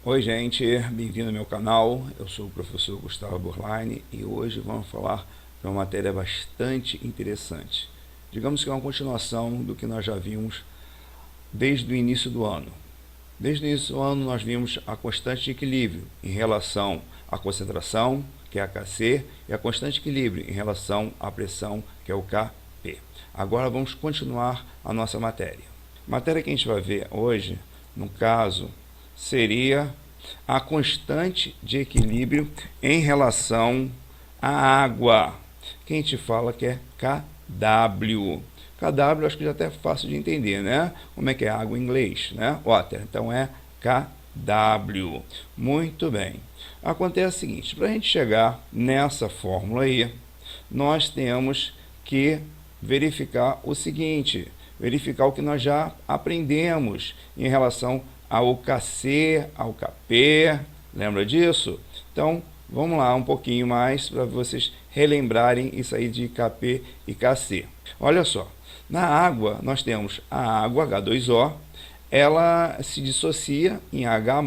Oi gente, bem-vindo ao meu canal, eu sou o professor Gustavo Burlaini e hoje vamos falar de uma matéria bastante interessante. Digamos que é uma continuação do que nós já vimos desde o início do ano. Desde o início do ano nós vimos a constante de equilíbrio em relação à concentração, que é a Kc, e a constante de equilíbrio em relação à pressão, que é o Kp. Agora vamos continuar a nossa matéria. A matéria que a gente vai ver hoje, no caso, seria a constante de equilíbrio em relação à água, que a gente fala que é Kw. Kw acho que já até é fácil de entender, né? Como é que é água em inglês, né? Water. Então é Kw. Muito bem. Acontece o seguinte, para a gente chegar nessa fórmula aí, nós temos que verificar o seguinte, verificar o que nós já aprendemos em relação ao Kc, ao Kp, lembra disso? Então, vamos lá um pouquinho mais para vocês relembrarem isso aí de Kp e Kc. Olha só, na água nós temos a água H2O, ela se dissocia em H+,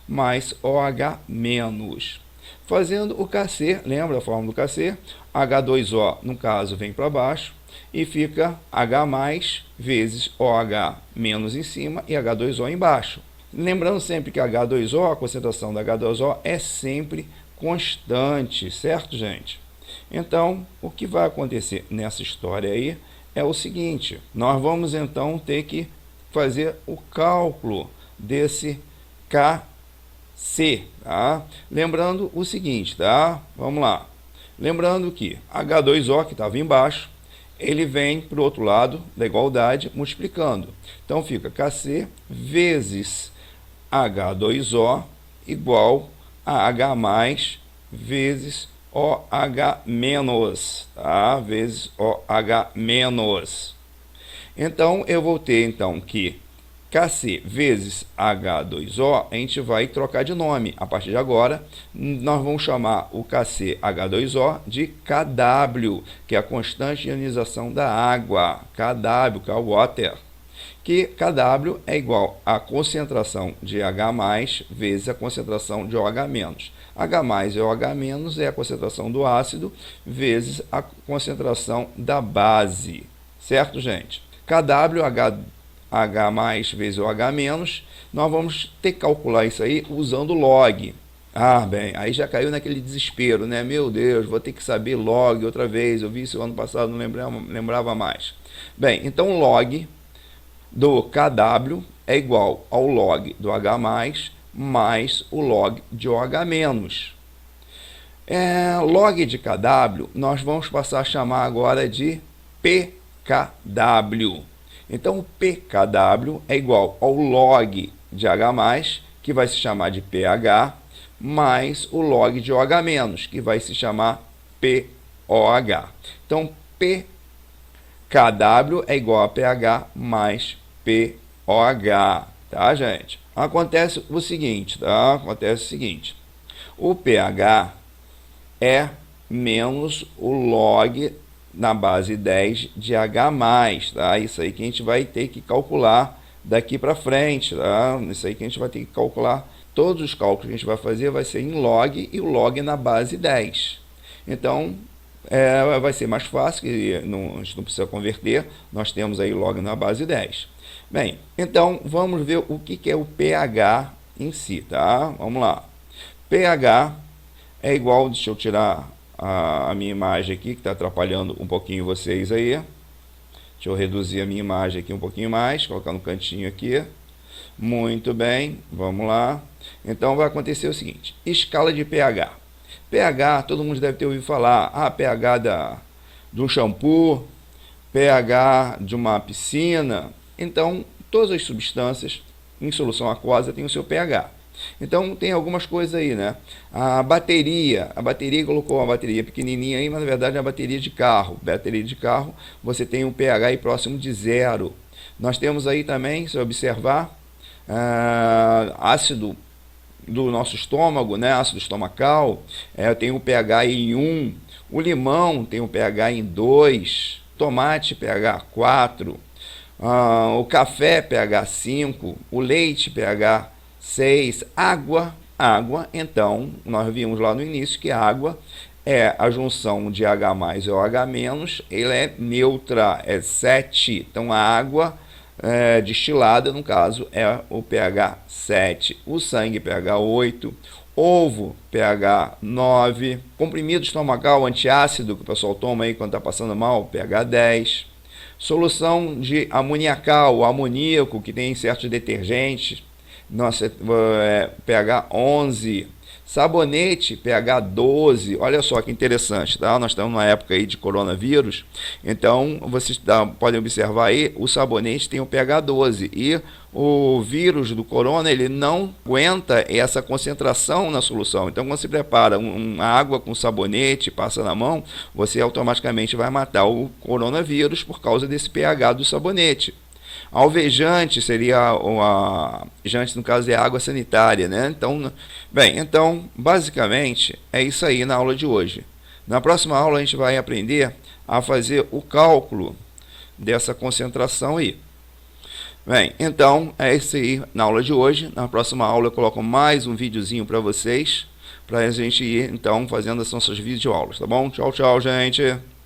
mais OH-. Fazendo o Kc, lembra a fórmula do Kc? H2O, no caso, vem para baixo e fica H+ vezes OH- em cima e H2O embaixo. Lembrando sempre que H2O, a concentração da H2O é sempre constante, certo, gente? Então, o que vai acontecer nessa história aí é o seguinte, nós vamos então ter que fazer o cálculo desse Kc, tá? Lembrando o seguinte, tá? Vamos lá. Lembrando que H2O, que estava embaixo, ele vem para o outro lado da igualdade multiplicando. Então fica Kc vezes H2O igual a H+ vezes OH-, tá? Vezes OH-. Então eu vou ter então que Kc vezes H2O, a gente vai trocar de nome. A partir de agora, nós vamos chamar o KCH2O de Kw, que é a constante de ionização da água. Kw, que é o water. Que Kw é igual à concentração de H+ vezes a concentração de OH-. H+ e OH- é a concentração do ácido vezes a concentração da base. Certo, gente? Kw, H+ vezes OH-, nós vamos ter que calcular isso aí usando log. Ah, bem, aí já caiu naquele desespero, né? Meu Deus, vou ter que saber log outra vez. Eu vi isso ano passado, não lembrava mais. Bem, então log do Kw é igual ao log do H+, mais o log de OH-. Log de Kw, nós vamos passar a chamar agora de pKw. Então, o pKw é igual ao log de H+, que vai se chamar de pH, mais o log de OH-, que vai se chamar pOH. Então, pKw é igual a pH mais pOH, tá, gente? Acontece o seguinte, tá? Acontece o seguinte, o pH é menos o log na base 10 de H+, tá? Isso aí que a gente vai ter que calcular daqui para frente, tá? Isso aí que a gente vai ter que calcular, todos os cálculos que a gente vai fazer vai ser em log e o log na base 10. Então, vai ser mais fácil, que a gente não precisa converter, nós temos aí log na base 10. Bem, então vamos ver o que é o pH em si, tá? Vamos lá. pH é igual, deixa eu tirar a minha imagem aqui, que está atrapalhando um pouquinho vocês aí. Deixa eu reduzir a minha imagem aqui um pouquinho mais, colocar no cantinho aqui. Muito bem, vamos lá. Então vai acontecer o seguinte, escala de pH. pH, todo mundo deve ter ouvido falar, pH de um shampoo, pH de uma piscina. Então, todas as substâncias em solução aquosa têm o seu pH. Então, tem algumas coisas aí, né? A bateria colocou uma bateria pequenininha aí, mas na verdade é uma bateria de carro. Bateria de carro, você tem um pH aí próximo de 0. Nós temos aí também, se observar, ácido do nosso estômago, né? Ácido estomacal, tem o pH em 1. O limão tem o pH em 2. Tomate, pH 4. O café, pH 5. O leite, pH 6. Água. Água, então, nós vimos lá no início que a água é a junção de H mais e OH menos, ele é neutra, é 7. Então, a água destilada, no caso, é o pH 7. O sangue, pH 8. Ovo, pH 9. Comprimido estomacal antiácido, que o pessoal toma aí quando está passando mal, pH 10. Solução de amoniacal, amoníaco, que tem em certos detergentes, nossa, pH 11. Sabonete, pH 12. Olha só que interessante, tá? Nós estamos numa época aí de coronavírus, então vocês podem observar aí, o sabonete tem o pH 12 e o vírus do corona, ele não aguenta essa concentração na solução. Então, quando você prepara uma água com sabonete, passa na mão, você automaticamente vai matar o coronavírus por causa desse pH do sabonete. Alvejante seria alvejante, no caso é água sanitária, né? Então, basicamente é isso aí na aula de hoje. Na próxima aula a gente vai aprender a fazer o cálculo dessa concentração aí. Bem, então é isso aí na aula de hoje. Na próxima aula eu coloco mais um videozinho para vocês, para a gente ir então fazendo as nossas videoaulas, tá bom? Tchau, tchau, gente!